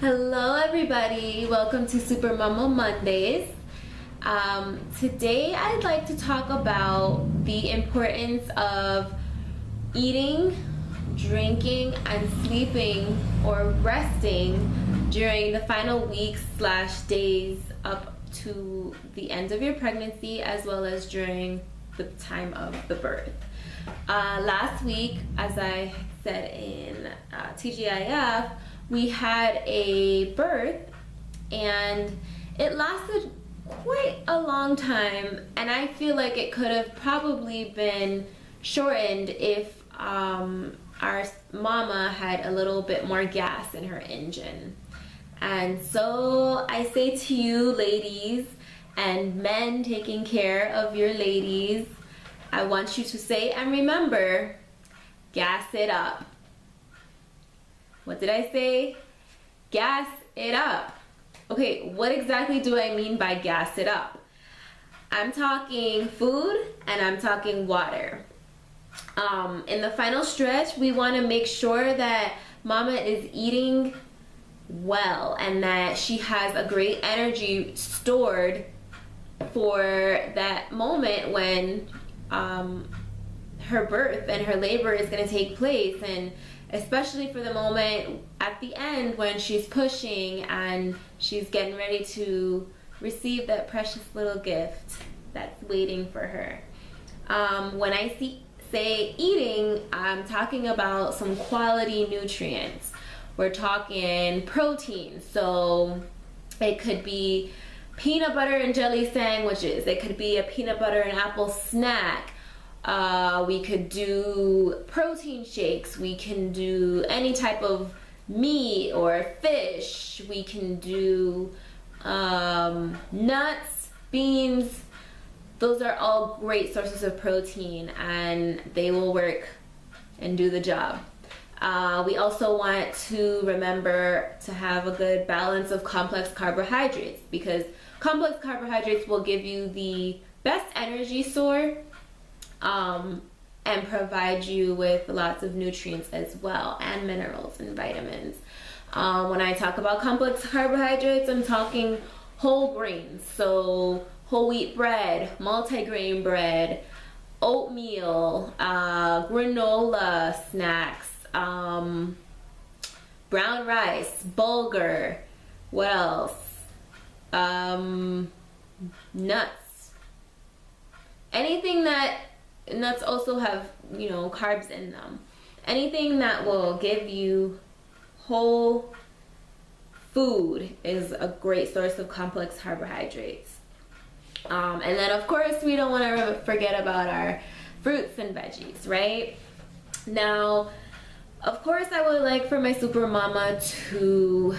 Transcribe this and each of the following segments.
Hello everybody, welcome to SuperMamma Mondays. Today I'd like to talk about the importance of eating, drinking, and sleeping or resting during the final weeks / days up to the end of your pregnancy, as well as during the time of the birth. Last week, as I said in TGIF, we had a birth and it lasted quite a long time, and I feel like it could have probably been shortened if our mama had a little bit more gas in her engine. And so I say to you ladies and men taking care of your ladies, I want you to say and remember, gas it up. What did I say? Gas it up. Okay, what exactly do I mean by gas it up? I'm talking food and I'm talking water. In the final stretch, we want to make sure that mama is eating well and that she has a great energy stored for that moment when her birth and her labor is going to take place, and especially for the moment at the end when she's pushing and she's getting ready to receive that precious little gift that's waiting for her. When I say eating, I'm talking about some quality nutrients. We're talking protein, so it could be peanut butter and jelly sandwiches. It could be a peanut butter and apple snack. We could do protein shakes. We can do any type of meat or fish. We can do nuts, beans. Those are all great sources of protein and they will work and do the job. We also want to remember to have a good balance of complex carbohydrates, because complex carbohydrates will give you the best energy source and provide you with lots of nutrients as well, and minerals and vitamins. When I talk about complex carbohydrates, I'm talking whole grains, so whole wheat bread, multigrain bread, oatmeal, granola snacks, brown rice, bulgur, what else? Nuts. Anything that nuts also have, carbs in them. Anything that will give you whole food is a great source of complex carbohydrates. And then of course we don't want to forget about our fruits and veggies, right? Now, of course I would like for my super mama to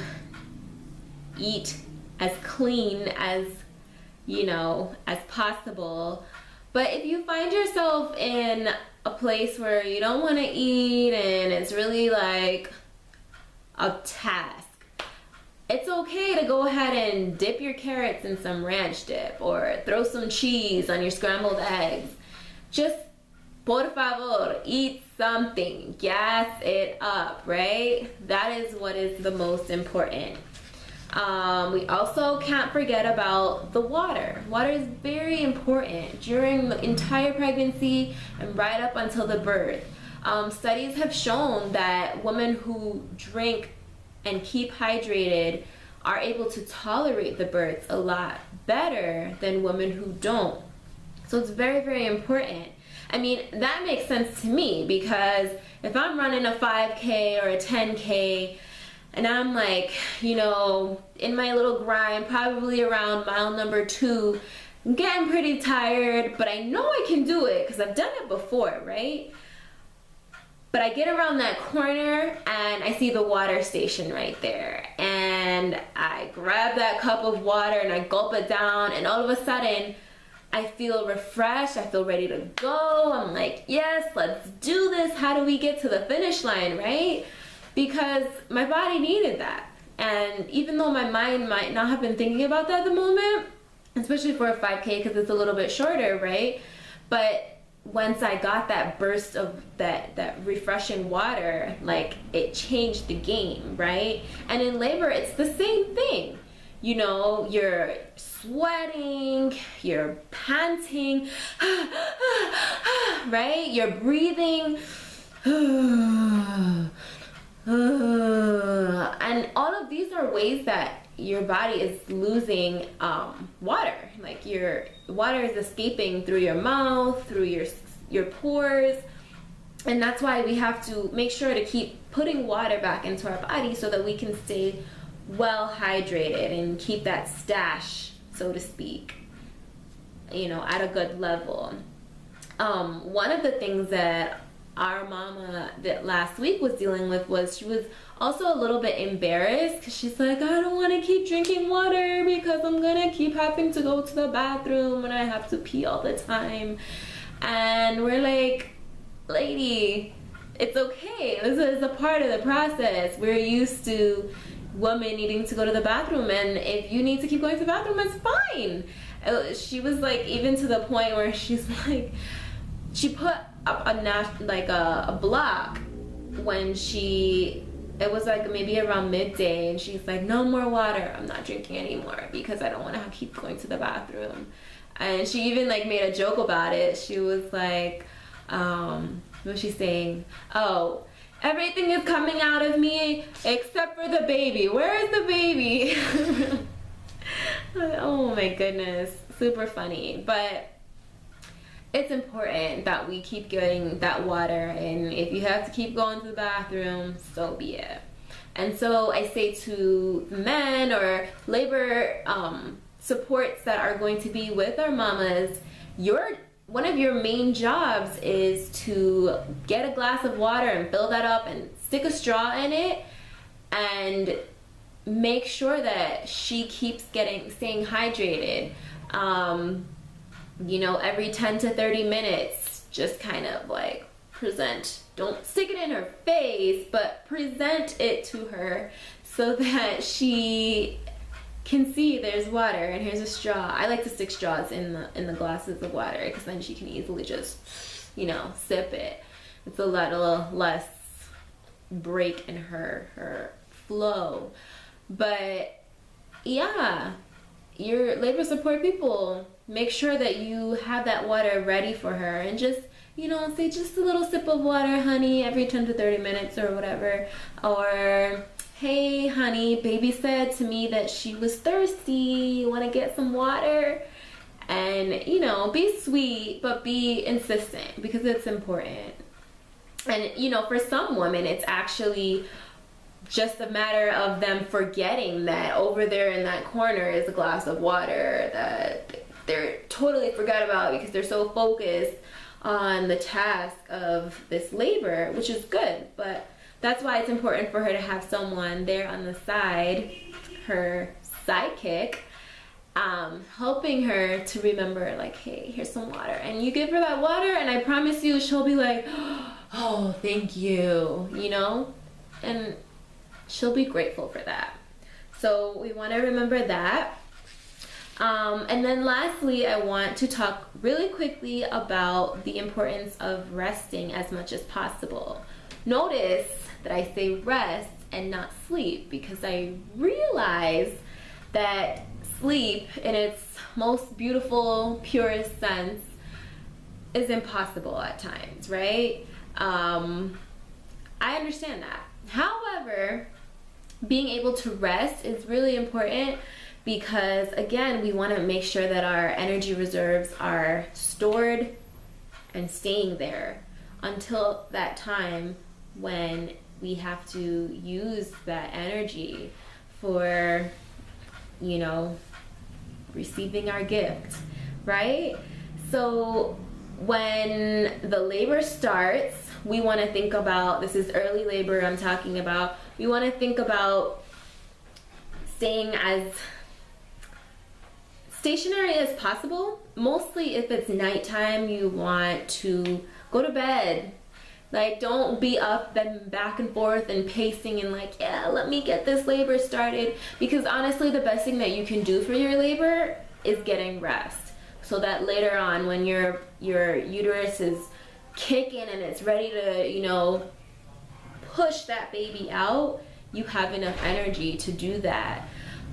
eat as clean as possible. But if you find yourself in a place where you don't want to eat and it's really like a task, it's okay to go ahead and dip your carrots in some ranch dip or throw some cheese on your scrambled eggs. Just, por favor, eat something. Gas it up, right? That is what is the most important. We also can't forget about the water. Water is very important during the entire pregnancy and right up until the birth. Studies have shown that women who drink and keep hydrated are able to tolerate the births a lot better than women who don't. So it's very, very important. I mean, that makes sense to me, because if I'm running a 5K or a 10K and I'm like, in my little grind, probably around mile number 2, I'm getting pretty tired, but I know I can do it because I've done it before, right? But I get around that corner and I see the water station right there, and I grab that cup of water and I gulp it down, and all of a sudden I feel refreshed, I feel ready to go. I'm like, yes, let's do this. How do we get to the finish line, right? Because my body needed that. And even though my mind might not have been thinking about that at the moment, especially for a 5K because it's a little bit shorter, right? But once I got that burst of that refreshing water, like, it changed the game, right? And in labor, it's the same thing. You know, you're sweating, you're panting, right? You're breathing. And all of these are ways that your body is losing water. Like, your water is escaping through your mouth, through your pores. And that's why we have to make sure to keep putting water back into our body so that we can stay well hydrated and keep that stash, so to speak, you know, at a good level. One of the things that our mama that last week was dealing with was she was also a little bit embarrassed because she's like, I don't want to keep drinking water because I'm gonna keep having to go to the bathroom and I have to pee all the time. And we're like, lady, it's okay. This is a part of the process. We're used to women needing to go to the bathroom, and if you need to keep going to the bathroom, it's fine. She was like, even to the point where she's like, she put up a block when it was like maybe around midday, and she's like, no more water, I'm not drinking anymore because I don't want to keep going to the bathroom. And she even like made a joke about it. She was like, what was she saying? Oh, everything is coming out of me except for the baby. Where is the baby? Oh my goodness, super funny. But it's important that we keep getting that water, and if you have to keep going to the bathroom, so be it. And so I say to men or labor supports that are going to be with our mamas, one of your main jobs is to get a glass of water and fill that up and stick a straw in it and make sure that she keeps staying hydrated. You know, every 10 to 30 minutes, just kind of like present. Don't stick it in her face, but present it to her so that she can see there's water and here's a straw. I like to stick straws in the glasses of water because then she can easily just, you know, sip it. It's a little less break in her flow. But yeah, your labor support people, make sure that you have that water ready for her, and just, you know, say just a little sip of water, honey, every 10 to 30 minutes or whatever. Or, hey honey, baby said to me that she was thirsty, you want to get some water? And, you know, be sweet but be insistent because it's important. And, you know, for some women it's actually just a matter of them forgetting that over there in that corner is a glass of water that they're totally forgot about because they're so focused on the task of this labor, which is good. But that's why it's important for her to have someone there on the side, her sidekick, helping her to remember, like, hey, here's some water. And you give her that water, and I promise you she'll be like, oh, thank you, you know? And she'll be grateful for that. So we want to remember that. And then lastly, I want to talk really quickly about the importance of resting as much as possible. Notice that I say rest and not sleep because I realize that sleep in its most beautiful, purest sense is impossible at times, right? I understand that. However, being able to rest is really important because, again, we want to make sure that our energy reserves are stored and staying there until that time when we have to use that energy for, you know, receiving our gift, right? So when the labor starts, we want to think about, this is early labor I'm talking about, we want to think about staying as stationary as possible. Mostly if it's nighttime, you want to go to bed. Like, don't be up and back and forth and pacing and like, yeah, let me get this labor started. Because honestly, the best thing that you can do for your labor is getting rest. so that later on when your uterus is kicking and it's ready to, you know, push that baby out, you have enough energy to do that.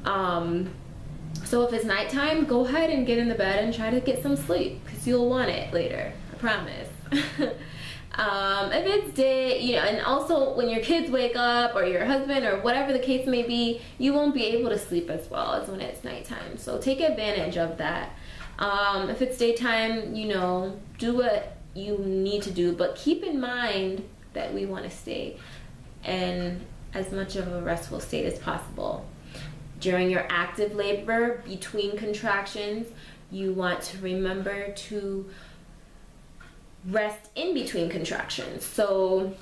So if it's nighttime, go ahead and get in the bed and try to get some sleep, because you'll want it later, I promise. If it's day, you know, and also when your kids wake up, or your husband, or whatever the case may be, you won't be able to sleep as well as when it's nighttime. So take advantage of that. If it's daytime, you know, do what you need to do, but keep in mind that we want to stay in as much of a restful state as possible. During your active labor, between contractions, you want to remember to rest in between contractions. So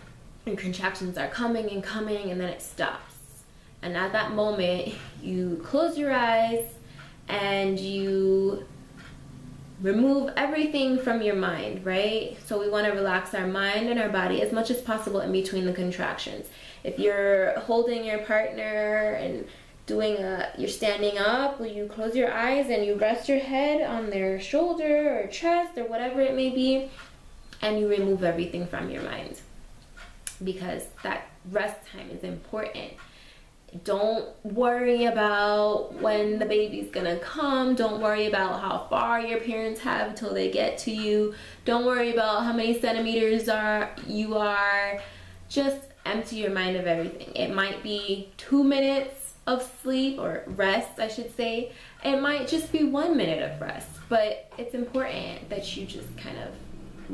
your contractions are coming and coming, and then it stops. And at that moment, you close your eyes and you remove everything from your mind, right? So we want to relax our mind and our body as much as possible in between the contractions. If you're holding your partner and you're standing up, will you close your eyes and you rest your head on their shoulder or chest or whatever it may be, and you remove everything from your mind, because that rest time is important. Don't worry about when the baby's gonna come. Don't worry about how far your parents have till they get to you. Don't worry about how many centimeters you are. Just empty your mind of everything. It might be 2 minutes of sleep, or rest I should say. It might just be 1 minute of rest, but it's important that you just kind of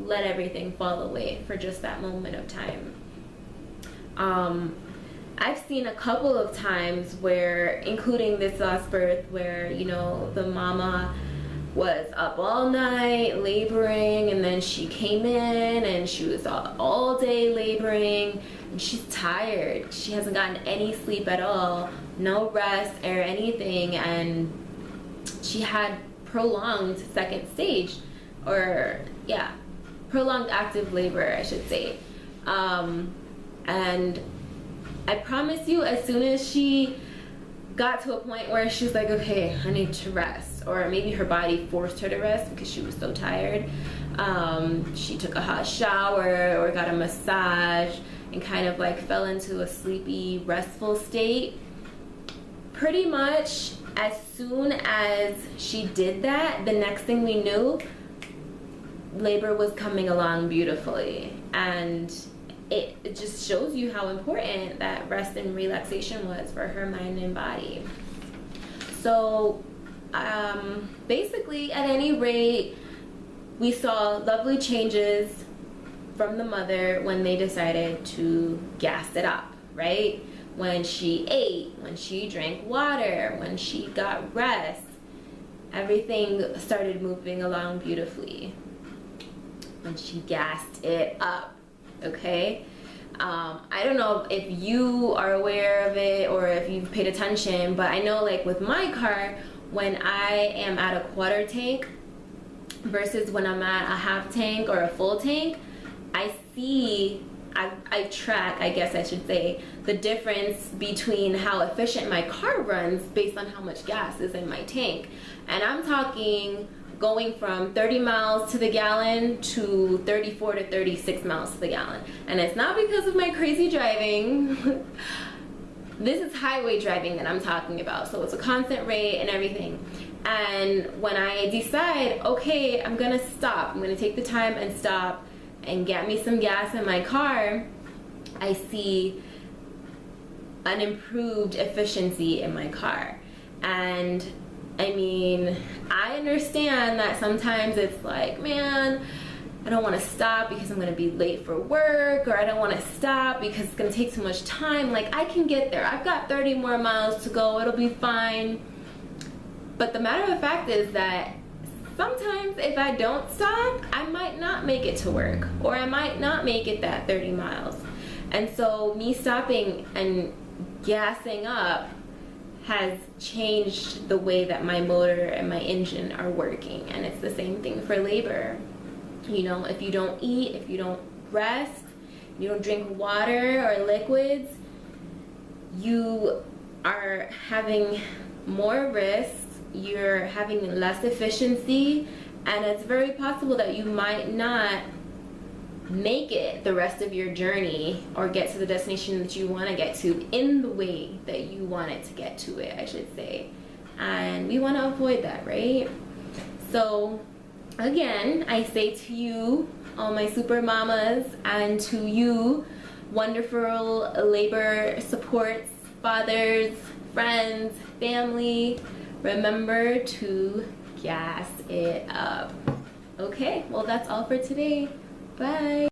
let everything fall away for just that moment of time. I've seen a couple of times where, including this last birth, where, you know, the mama was up all night laboring, and then she came in and she was all day laboring, and she's tired. She hasn't gotten any sleep at all, no rest or anything, and she had prolonged second stage, or yeah, prolonged active labor, I should say. And I promise you, as soon as she got to a point where she's like, okay, I need to rest, or maybe her body forced her to rest because she was so tired, she took a hot shower or got a massage and kind of like fell into a sleepy, restful state. Pretty much as soon as she did that, the next thing we knew, labor was coming along beautifully. And it just shows you how important that rest and relaxation was for her mind and body. So basically, at any rate, we saw lovely changes from the mother when they decided to gas it up, right? When she ate, when she drank water, when she got rest, everything started moving along beautifully. When she gassed it up. Okay, I don't know if you are aware of it or if you've paid attention, but I know, like with my car, when I am at a quarter tank versus when I'm at a half tank or a full tank, I track, I guess I should say, the difference between how efficient my car runs based on how much gas is in my tank. And I'm talking going from 30 miles to the gallon to 34 to 36 miles to the gallon. And it's not because of my crazy driving. This is highway driving that I'm talking about. So it's a constant rate and everything. And when I decide, okay, I'm gonna stop, I'm gonna take the time and stop and get me some gas in my car, I see an improved efficiency in my car. And I mean, I understand that sometimes it's like, man, I don't want to stop because I'm going to be late for work, or I don't want to stop because it's going to take too much time. Like, I can get there. I've got 30 more miles to go. It'll be fine. But the matter of the fact is that sometimes if I don't stop, I might not make it to work, or I might not make it that 30 miles. And so me stopping and gassing up has changed the way that my motor and my engine are working. And it's the same thing for labor. You know, if you don't eat, if you don't rest, you don't drink water or liquids, you are having more risks, you're having less efficiency, And it's very possible that you might not make it the rest of your journey or get to the destination that you want to get to in the way that you wanted to get to it, I should say. And we want to avoid that, right? So again, I say to you, all my super mamas, and to you wonderful labor supports, fathers, friends, family, remember to gas it up. Okay, well, that's all for today. Bye.